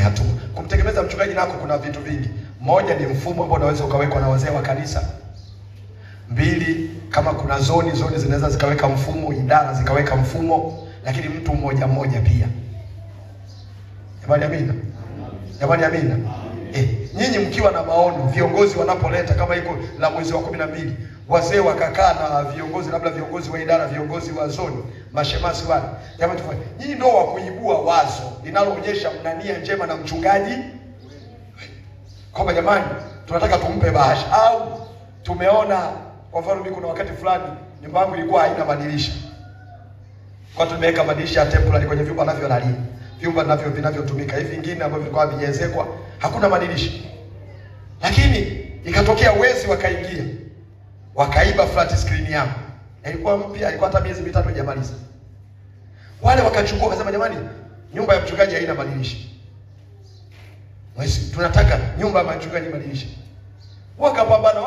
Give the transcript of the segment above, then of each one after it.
hatua. Kumtegemeza mchungaji nako kuna vitu vingi. Moja ni mfumo ambao unaweza ukawekwa na wazee wa kanisa. Mbili, kama kuna zoni zinaweza zikaweka mfumo, idara zikaweka mfumo, lakini mtu mmoja mmoja pia. Jamani amina. Jamani amina. Nyinyi mkiwa na maono, viongozi wanapoleta kama iko la mwezi wa 12, wazee wakakaa na viongozi, labda viongozi wa idara, viongozi wa zoni, mashemasi wale. Jamani tufanye. Nyinyi ndio wa kuibua wazo linaloonyesha mna nia njema na mchungaji. Kwamba jamani tunataka tumpe bahasha, au tumeona kwa mfano mimi kuna wakati fulani nyumba yangu ilikuwa haina madirisha. Kwa tumeweka madirisha ya temporary kwenye vyumba navyolalia. Vyumba navyo vinavyotumika. Hivi vingine ambavyo vilikuwa vijezekwa hakuna madirisha. Lakini ikatokea wezi wakaingia. Wakaiba flat screen yangu. Ilikuwa mpya, ilikuwa hata miezi mitatu haijamaliza. Wale wakachukua wakasema jamani, nyumba ya mchungaji haina madirisha. Wesi, tunataka nyumba ya mchungaji madirisha. Wakapambana.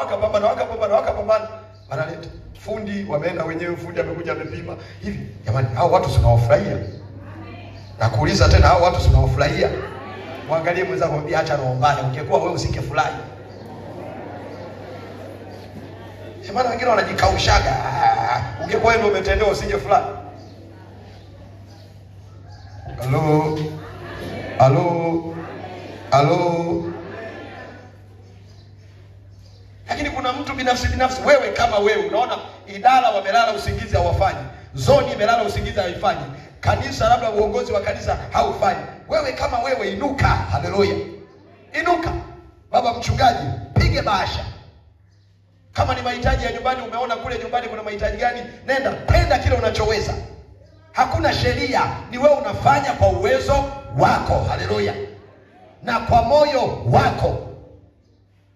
Wanaleta fundi, wameenda wenyewe, fundi amekuja amepima. Hivi jamani, hao watu tunawafurahia. Na kuuliza tena, hao watu tunawafurahia. Muangalie mwenzako mwambie acha naombana, ungekuwa wewe usingefurahi. Jamani wengine wanajikaushaga. Ungekuwa wewe umetendewa usingefurahi. Halo. Lakini kuna mtu binafsi, wewe kama wewe unaona idara wamelala usingizi hawafanyi, zoni imelala usingizi haifanyi, kanisa labda uongozi wa kanisa haufanyi. Wewe kama wewe inuka, haleluya. Inuka. Baba mchungaji, pige bahasha. Kama ni mahitaji ya nyumbani, umeona kule nyumbani kuna mahitaji gani, nenda penda kile unachoweza. Hakuna sheria, ni wewe unafanya kwa uwezo wako, haleluya, na kwa moyo wako.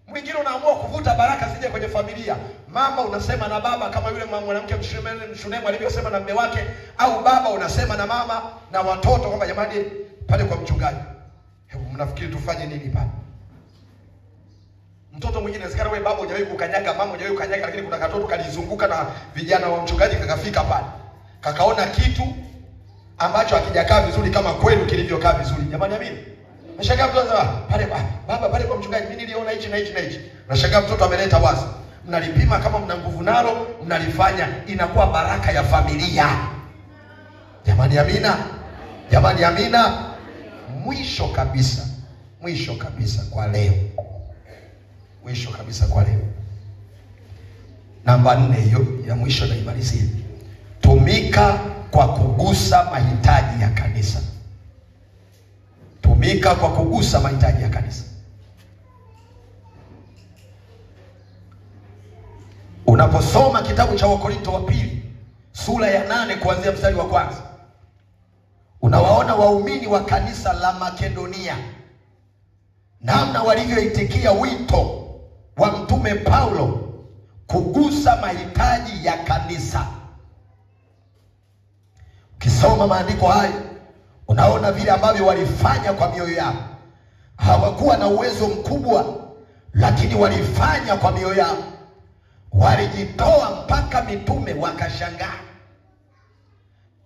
Mwingine unaamua kuvuta baraka zije kwenye familia. Mama unasema na baba kama yule mwanamke Mshunemu alivyosema na mume wake, au baba unasema na mama na watoto kwamba jamani pale kwa mchungaji. Hebu mnafikiri tufanye nini pale? Mtoto mwingine inawezekana wewe baba hujawahi kukanyaga, mama hujawahi kukanyaga, lakini kuna katoto kalizunguka na vijana wa mchungaji kakafika pale. Kakaona kitu ambacho hakijakaa vizuri kama kwenu kilivyokaa vizuri. Jamani amini. Nashangaa mtoto anasema pale baba pale kwa mchungaji mimi niliona hichi na hichi na hichi. Nashangaa mtoto ameleta wazo. Mnalipima kama mna nguvu nalo, mnalifanya, inakuwa baraka ya familia. Jamani amina. Jamani amina. Mwisho kabisa kwa leo. Namba 4 hiyo ya mwisho na imalizia. Tumika kwa kugusa mahitaji ya kanisa. Tumika kwa kugusa mahitaji ya kanisa. Unaposoma kitabu cha Wakorintho wa pili sura ya 8 kuanzia mstari wa 1, unawaona waumini wa kanisa la Makedonia namna walivyoitikia wito wa mtume Paulo kugusa mahitaji ya kanisa. Ukisoma maandiko hayo unaona vile ambavyo walifanya kwa mioyo yao. Hawakuwa na uwezo mkubwa, lakini walifanya kwa mioyo yao. Walijitoa mpaka mitume wakashangaa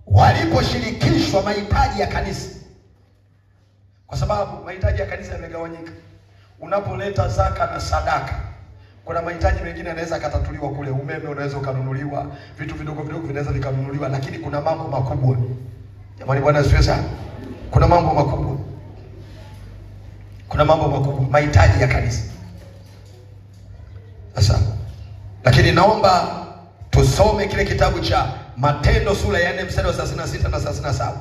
waliposhirikishwa mahitaji ya kanisa. Kwa sababu mahitaji ya kanisa yamegawanyika. Unapoleta zaka na sadaka, kuna mahitaji mengine yanaweza katatuliwa kule. Umeme unaweza ukanunuliwa, vitu vidogo vinaweza vikanunuliwa, lakini kuna mambo makubwa. Jamani Bwana asifiwe sana. Kuna mambo makubwa. Mahitaji ya kanisa. Sasa lakini naomba tusome kile kitabu cha Matendo sura ya 4 mstari wa 36 na 37.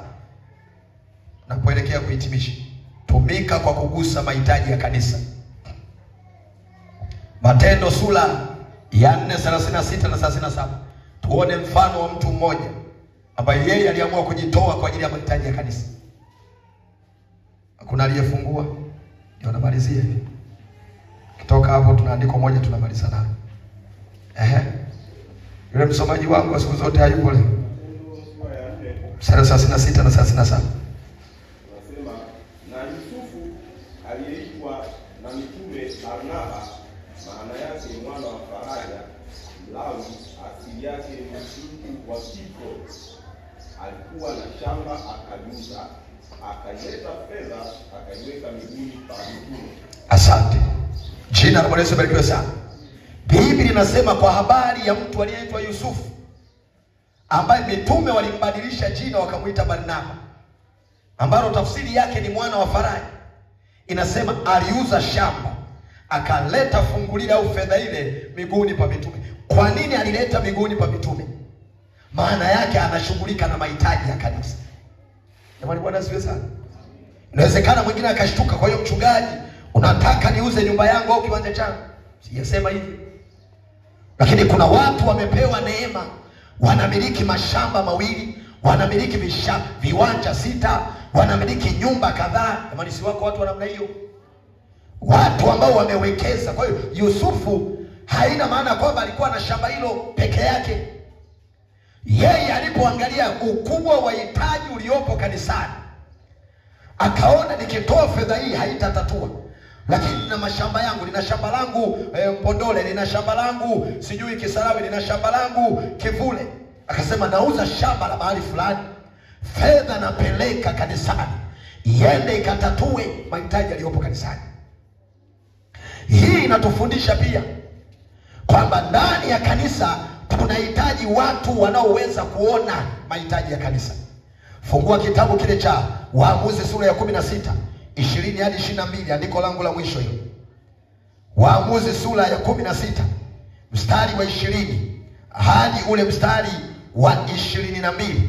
Napoelekea kuhitimisha. Tumika kwa kugusa mahitaji ya kanisa. Matendo sura ya 4:36 na 37. Tuone mfano wa mtu mmoja ambaye yeye aliamua kujitoa kwa ajili ya mahitaji ya kanisa. Kuna aliyefungua. Ndio namalizia hivi. Kitoka hapo tunaandiko moja tunamaliza nalo. Yule msomaji wangu wa siku zote hayupo leo. Sura 36 na 37. Nasema na Yusufu aliyeitwa na mitume Barnaba, maana yake mwana wa faraja, Lawi, asili yake mtu wa Kipro, alikuwa na shamba akajuza, akaileta fedha akaiweka miguuni pa mitume. Asante. Jina la Bwana Yesu barikiwe sana. Biblia inasema kwa habari ya mtu aliyeitwa Yusufu, ambaye mitume walimbadilisha jina wakamuita Barnaba, ambalo tafsiri yake ni mwana wa faraja. Inasema aliuza shamba akaleta fungu lile au fedha ile miguuni pa mitume. Kwa nini alileta miguuni pa mitume? Maana yake anashughulika na mahitaji ya kanisa. Jamani, Bwana asifiwe sana. Inawezekana mwingine akashtuka, kwa hiyo mchungaji, unataka niuze nyumba yangu au kiwanja changu? Sijasema hivi. Lakini kuna watu wamepewa neema, wanamiliki mashamba mawili, wanamiliki viwanja 6, wanamiliki nyumba kadhaa. Jamani, si wako watu wa namna hiyo? Watu ambao wamewekeza. Kwa hiyo Yusufu haina maana kwamba alikuwa na shamba hilo peke yake. Yeye alipoangalia ukubwa wa hitaji uliopo kanisani, akaona nikitoa fedha hii haitatatua. Lakini nina mashamba yangu, nina shamba langu Mpondole, nina shamba langu sijui Kisarawe, nina shamba langu Kivule. Akasema nauza shamba la mahali fulani, fedha napeleka kanisani, iende ikatatue mahitaji yaliyopo kanisani. Hii inatufundisha pia kwamba ndani ya kanisa tunahitaji watu wanaoweza kuona mahitaji ya kanisa. Fungua kitabu kile cha Waamuzi sura ya 16, 20 hadi 22, andiko langu la mwisho hilo. Waamuzi sura ya 16, mstari wa 20 hadi ule mstari wa 22.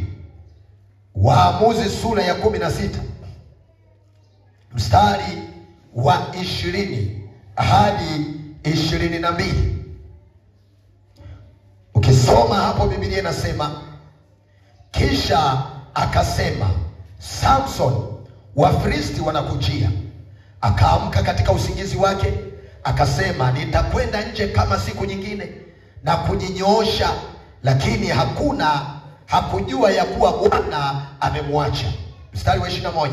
Waamuzi sura ya 16, mstari wa 20 hadi 22. Ukisoma hapo Biblia inasema, kisha akasema, Samson, Wafilisti wanakujia. Akaamka katika usingizi wake, akasema, nitakwenda nje kama siku nyingine na kujinyoosha. Lakini hakujua ya kuwa Bwana amemwacha. Mstari wa 21,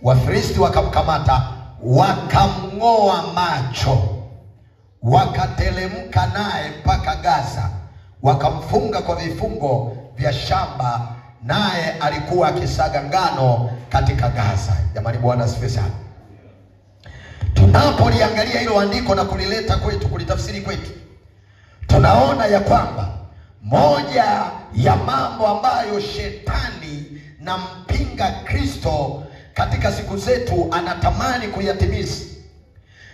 Wafilisti wakamkamata, wakamng'oa macho, wakatelemka naye mpaka Gaza, wakamfunga kwa vifungo vya shamba, naye alikuwa akisaga ngano katika Gaza. Jamani, Bwana asifiwe sana. Tunapoliangalia hilo andiko na kulileta kwetu, kulitafsiri kwetu, tunaona ya kwamba moja ya mambo ambayo shetani na mpinga Kristo katika siku zetu anatamani kuyatimiza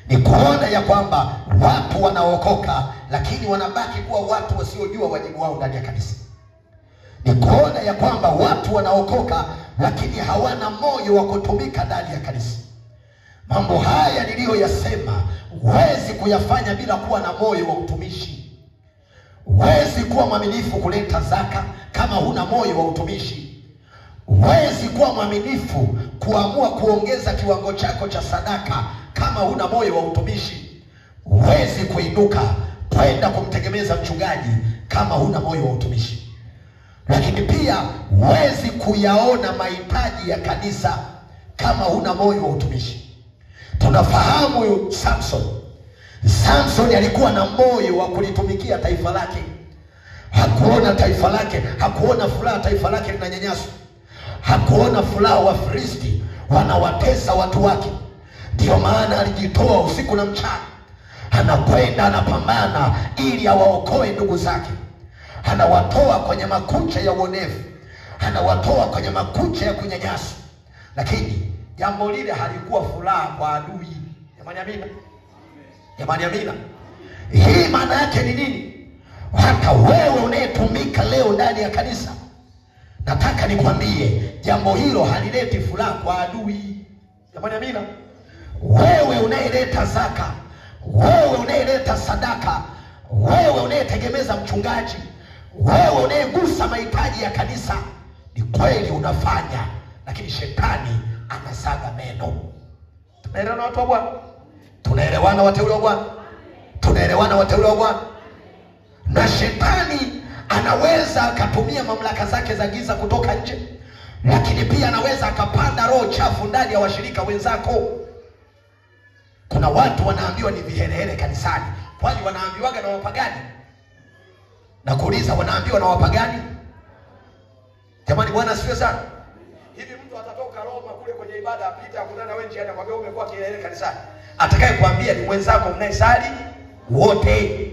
ni kuona ya kwamba watu wanaokoka lakini wanabaki kuwa watu wasiojua wajibu wao ndani ya kanisa. Ni kuona ya kwamba watu wanaokoka lakini hawana moyo wa kutumika ndani ya kanisa. Mambo haya niliyoyasema huwezi kuyafanya bila kuwa na moyo wa utumishi. Huwezi kuwa mwaminifu kuleta zaka kama huna moyo wa utumishi. Huwezi kuwa mwaminifu kuamua kuongeza kiwango chako cha sadaka kama huna moyo wa utumishi. Huwezi kuinuka kwenda kumtegemeza mchungaji kama huna moyo wa utumishi. Lakini pia huwezi kuyaona mahitaji ya kanisa kama huna moyo wa utumishi. Tunafahamu Samson alikuwa na moyo wa kulitumikia taifa lake. Hakuona taifa lake, hakuona furaha taifa lake linanyanyaswa. Hakuona furaha Wafilisti wanawatesa watu wake. Ndio maana alijitoa usiku na mchana, anakwenda anapambana ili awaokoe ndugu zake. Anawatoa kwenye makucha ya uonevu, anawatoa kwenye makucha ya kunyanyaswa. Lakini jambo lile halikuwa furaha kwa adui. Jamani, amina. Jamani, amina. Hii maana yake ni nini? Hata wewe unayetumika leo ndani ya kanisa, nataka nikwambie jambo hilo halileti furaha kwa adui. Jamani, amina. Wewe unayeleta zaka, wewe unayeleta sadaka, wewe unayetegemeza mchungaji, wewe unayegusa mahitaji ya kanisa, ni kweli unafanya, lakini shetani anasaga meno. Tunaelewana watu wa Bwana? Tunaelewana wateule wa Bwana? Tunaelewana wateule wa Bwana? Na shetani anaweza akatumia mamlaka zake za giza kutoka nje, lakini pia anaweza akapanda roho chafu ndani ya washirika wenzako. Kuna watu wanaambiwa ni viherehere kanisani. Kwani wanaambiwaga na wapagani? Na kuuliza, wanaambiwa na wapagani? Jamani, Bwana asifiwe sana. Hivi mtu atatoka Roma kule ibada apita akutana wewe njiani akwambia umekuwa kelele kanisani. Atakaye kuambia ni mwenzako mnayesali wote.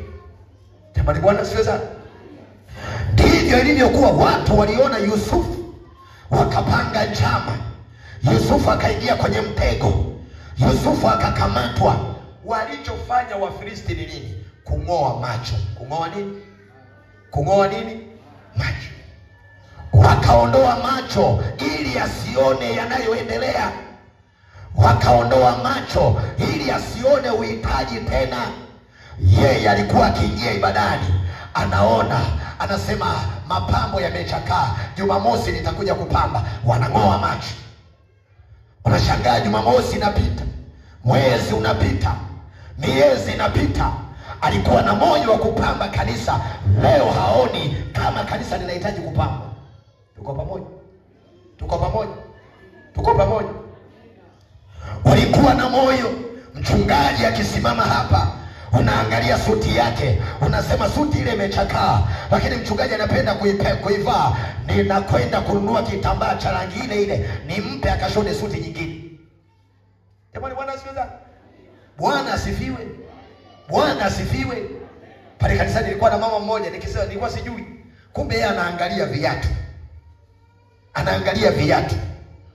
Jamani Bwana asifiwe sana. Ndivyo ilivyokuwa, watu waliona Yusufu wakapanga njama. Yusufu akaingia kwenye mtego. Yusufu akakamatwa. Walichofanya Wafilisti ni nini? Kung'oa macho. Kung'oa nini? Kung'oa nini? Macho. Wakaondoa macho ili asione yanayoendelea. Wakaondoa macho ili asione uhitaji tena. Yeye alikuwa akiingia ibadani, anaona, anasema mapambo yamechakaa, Jumamosi nitakuja kupamba. Wanang'oa macho. Unashangaa Jumamosi inapita, mwezi unapita, miezi inapita. Alikuwa na moyo wa kupamba kanisa, leo haoni kama kanisa linahitaji kupamba. Tuko pamoja? Tuko pamoja? Tuko pamoja? Walikuwa na moyo. Mchungaji akisimama hapa, unaangalia suti yake, unasema suti ile imechakaa, lakini mchungaji anapenda kuivaa. Ninakwenda kununua kitambaa cha rangi ile ile, nimpe akashone suti nyingine. Jamani Bwana asifiwe. Bwana asifiwe. Bwana asifiwe. Pale kanisani nilikuwa na mama mmoja, nikisema nilikuwa sijui, kumbe yeye anaangalia viatu. Anaangalia viatu.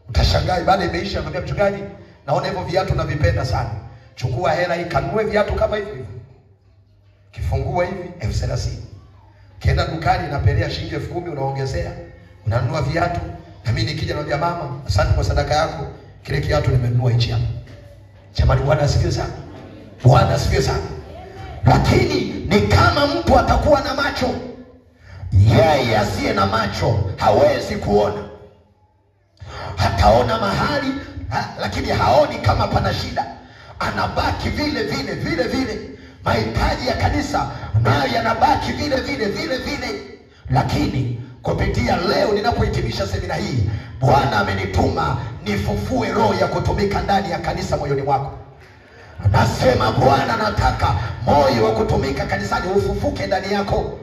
Utashangaa ibada imeisha, anambia mchungaji, naona hivyo viatu navipenda sana. Chukua hela hii kanunue viatu kama hivi. Kifungua hivi 30,000. Kienda dukani inapelea shilingi 10,000 unaongezea. Unanunua viatu. Na mimi nikija naambia mama, asante kwa sadaka yako. Kile kiatu nimenunua hichi hapa. Jamani Bwana asifiwe sana. Bwana asifiwe sana. Lakini ni kama mtu atakuwa na macho. Yeye asiye na macho hawezi kuona. Hataona mahali, lakini haoni kama pana shida. Anabaki vile vile. Mahitaji ya kanisa nayo yanabaki vile. Lakini kupitia leo ninapohitimisha semina hii, Bwana amenituma nifufue roho ya kutumika ndani ya kanisa moyoni mwako. Nasema Bwana, nataka moyo wa kutumika kanisani ufufuke ndani yako.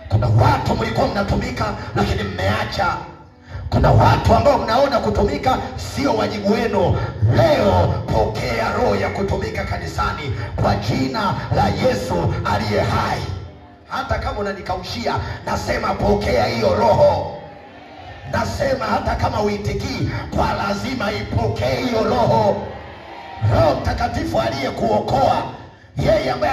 Kuna watu mlikuwa mnatumika lakini mmeacha. Kuna watu ambao mnaona kutumika sio wajibu wenu. Leo pokea roho ya kutumika kanisani kwa jina la Yesu aliye hai. Hata kama unanikaushia, nasema pokea hiyo roho. Nasema hata kama uitikii, kwa lazima ipokee hiyo roho. Roho Mtakatifu aliyekuokoa, yeye ambaye